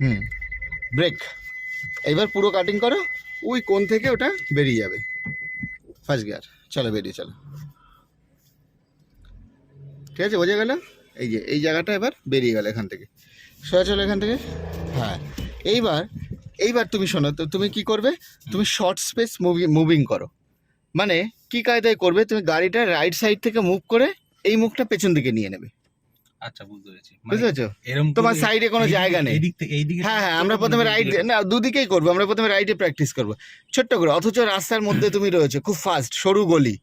হুম, break. এবার পুরো cutting করো, ওই কোণ থেকে ওটা বেরিয়ে যাবে। ফার্স্ট গিয়ার, চলো বেরিয়ে চলো। ঠিক আছে, বোঝা গেল? এই যে এই জায়গাটা এবার বেরিয়ে গেল এখান থেকে, সোজা চলো এখান থেকে। হ্যাঁ, এইবার এইবার তুমি শোনো তো, তুমি কি করবে? তুমি শর্ট স্পেস মুভিং করো। মানে কি কায়দায় করবে? তুমি গাড়িটা রাইট সাইড থেকে মুভ করে এই মুখটা পেছন দিকে নিয়ে নেবে। আচ্ছা, বুঝতে পেরেছি। বুঝতে পেরেছো? এরকম তোমার সাইডে কোনো জায়গা নেই। এইদিকে হ্যাঁ হ্যাঁ, আমরা প্রথমে রাইট, না দুদিকেই করবো, আমরা প্রথমে রাইটে প্র্যাকটিস করবো ছোট্ট করে। অথচ রাস্তার মধ্যে তুমি রয়েছে, খুব ফাস্ট সরু গলি,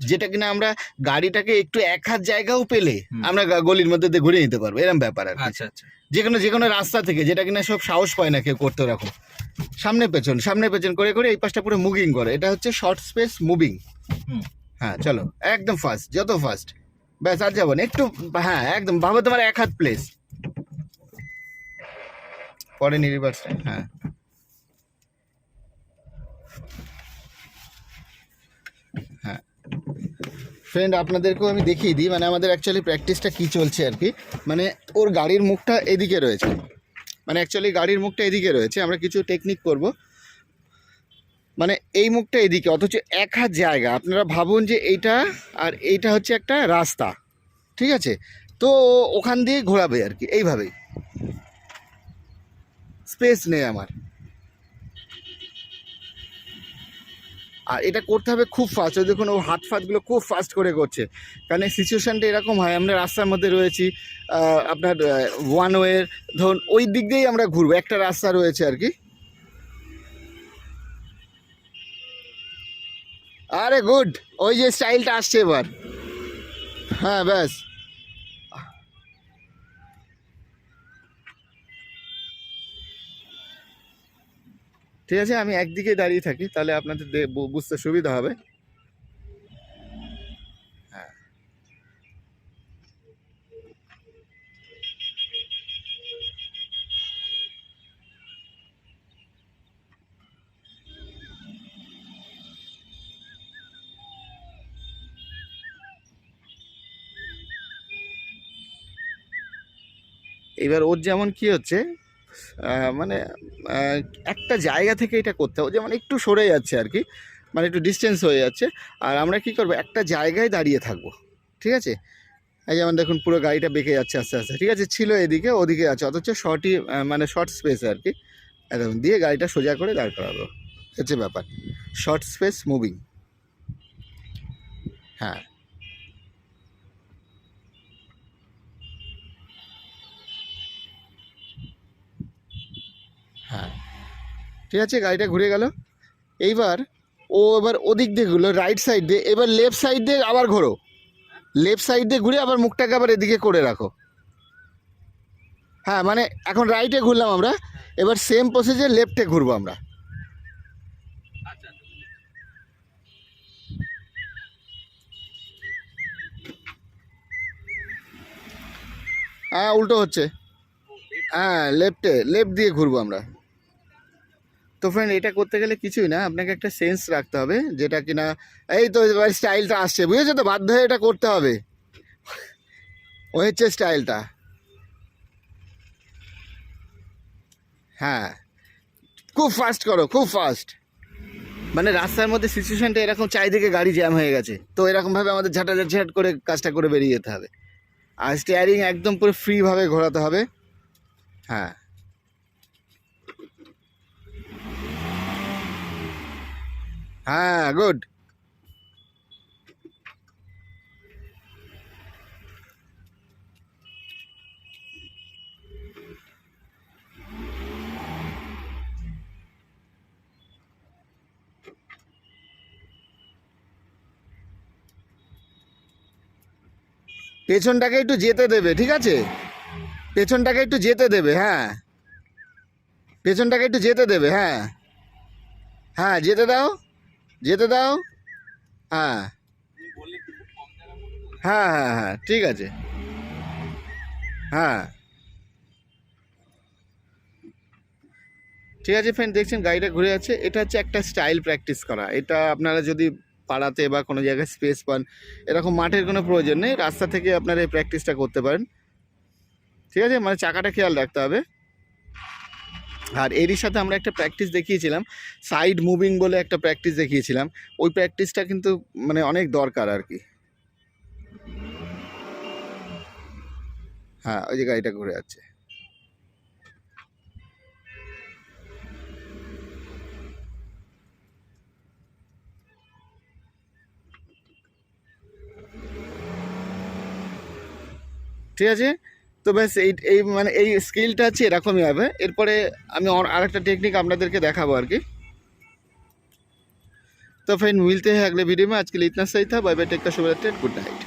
যেটা কিনা আমরা গাড়িটাকে একটু এক হাত জায়গাও পেলে আমরা গলির মধ্যে দিয়ে ঘুরে নিতে পারবো, এরকম ব্যাপার আর কি। আচ্ছা আচ্ছা, যে কোনো রাস্তা থেকে, যেটা কিনা সব সাহস পায় না কেউ করতে, ওরকম সামনে পেছন করে করে এই পাশটা পুরো মুভিং করে। এটা হচ্ছে শর্ট স্পেস মুভিং। হ্যাঁ চলো, একদম ফাস্ট, যত ফাস্ট। ব্যাস, আর যাবো না একটু। হ্যাঁ একদম, ভাবো তোমার এক হাত প্লেস, পরে রিভার্স। হ্যাঁ হ্যাঁ ফ্রেন্ড, আপনাদেরকেও আমি দেখিয়ে দিই, মানে আমাদের অ্যাকচুয়ালি প্র্যাকটিসটা কী চলছে আর কি। মানে ওর গাড়ির মুখটা এদিকে রয়েছে, মানে অ্যাকচুয়ালি গাড়ির মুখটা এদিকে রয়েছে, আমরা কিছু টেকনিক করব। মানে এই মুখটা এদিকে, অথচ এক হাত জায়গা। আপনারা ভাবুন যে এইটা আর এইটা হচ্ছে একটা রাস্তা, ঠিক আছে? তো ওখান দিয়ে ঘোরাবে আর কি, এইভাবেই। স্পেস নেই আমার। আর এটা করতে হবে খুব ফাস্ট। ওই দেখুন, ও হাত ফাতগুলো খুব ফাস্ট করে করছে, কারণ এই সিচুয়েশানটা এরকম হয়, আমরা রাস্তার মধ্যে রয়েছি, আপনার ওয়ান ওয়ের, ধরুন ওই দিক দিয়েই আমরা ঘুরবো, একটা রাস্তা রয়েছে আর কি। আরে গুড, ওই যে স্টাইলটা আসছে এবার। হ্যাঁ ব্যাস, ঠিক আছে, আমি একদিকে দাঁড়িয়ে থাকি, তাহলে আপনাদের বুঝতে সুবিধা হবে। হ্যাঁ, এবার ওর যেমন কি হচ্ছে, মানে আহ, একটা জায়গা থেকে এটা করতে হবে, যেমন একটু সরে যাচ্ছে আর কি, মানে একটু ডিস্টেন্স হয়ে যাচ্ছে। আর আমরা কি করবো, একটা জায়গায় দাঁড়িয়ে থাকবো, ঠিক আছে? এই যেমন দেখুন, পুরো গাড়িটা বেঁকে যাচ্ছে আস্তে আস্তে, ঠিক আছে? ছিল এদিকে, ওদিকে আছে, অথচ শর্টই, মানে শর্ট স্পেস আর কি। একদম দিয়ে গাড়িটা সোজা করে দাঁড় করাবো, হচ্ছে ব্যাপার। Short space moving. হ্যাঁ হ্যাঁ, ঠিক আছে, গাড়িটা ঘুরে গেল। এইবার ও এবার ওদিক দিয়ে ঘুরলো, রাইট সাইড দিয়ে, এবার লেফট সাইড দিয়ে আবার ঘোরো, লেফট সাইড দিয়ে ঘুরে আবার মুখটাকে আবার এদিকে করে রাখো। হ্যাঁ, মানে এখন রাইটে ঘুরলাম আমরা, এবার সেম প্রসিজার লেফটে ঘুরবো আমরা। হ্যাঁ, উল্টো হচ্ছে। হ্যাঁ, লেফট দিয়ে ঘুরবো আমরা। তো ফ্রেন্ড, এটা করতে গেলে কিছুই না, আপনাকে একটা সেন্স রাখতে হবে, যেটা কিনা এই তো এবার স্টাইলটা আসছে, বুঝেছো তো? বাধ্য হয়ে এটা করতে হবে, ওই হচ্ছে স্টাইলটা। হ্যাঁ, খুব ফাস্ট করো, খুব ফাস্ট। মানে রাস্তার মধ্যে সিচুয়েশনটা এরকম, চারিদিকে গাড়ি জ্যাম হয়ে গেছে, তো এরকমভাবে আমাদের ঝাঁটাঝাট করে কাজটা করে বেরিয়ে যেতে হবে। আর স্টিয়ারিং একদম পুরো ফ্রিভাবে ঘোরাতে হবে। হ্যাঁ হ্যাঁ, গুড। পেছনটাকে একটু যেতে দেবে, ঠিক আছে? পেছনটাকে একটু যেতে দেবে, হ্যাঁ, পেছনটাকে একটু যেতে দেবে। হ্যাঁ হ্যাঁ, যেতে দাও, যেতে দাও। হ্যাঁ হ্যাঁ হ্যাঁ হ্যাঁ, ঠিক আছে। হ্যাঁ, ঠিক আছে ফ্রেন্ড, দেখছেন গাড়িটা ঘুরে যাচ্ছে, এটা হচ্ছে একটা স্টাইল প্র্যাকটিস করা। এটা আপনারা যদি পাড়াতে বা কোনো জায়গায় স্পেস পান, এরকম মাঠের কোনো প্রয়োজন নেই, রাস্তা থেকে আপনারা এই প্র্যাকটিসটা করতে পারেন, ঠিক আছে? মানে চাকাটা খেয়াল রাখতে হবে। আর এরই সাথে আমরা একটা প্র্যাকটিস দেখিয়েছিলাম, সাইড মুভিং বলে একটা প্র্যাকটিস দেখিয়েছিলাম। ওই প্র্যাকটিসটা কিন্তু মানে অনেক দরকার আর কি। হ্যাঁ, ওই যে গাড়িটা ঘুরে যাচ্ছে। ঠিক আছে, তো ব্যাস এই এই মানে এই স্কিলটা আছে এরকমই হবে। এরপরে আমি আরেকটা টেকনিক আপনাদেরকে দেখাবো আর কি। तो फ्रेंड मिलते हैं अगले वीडियो में। आज के लिए इतना सही था। बाय बाय, टेक केयर, शुभ रात्रि, गुड नाइट।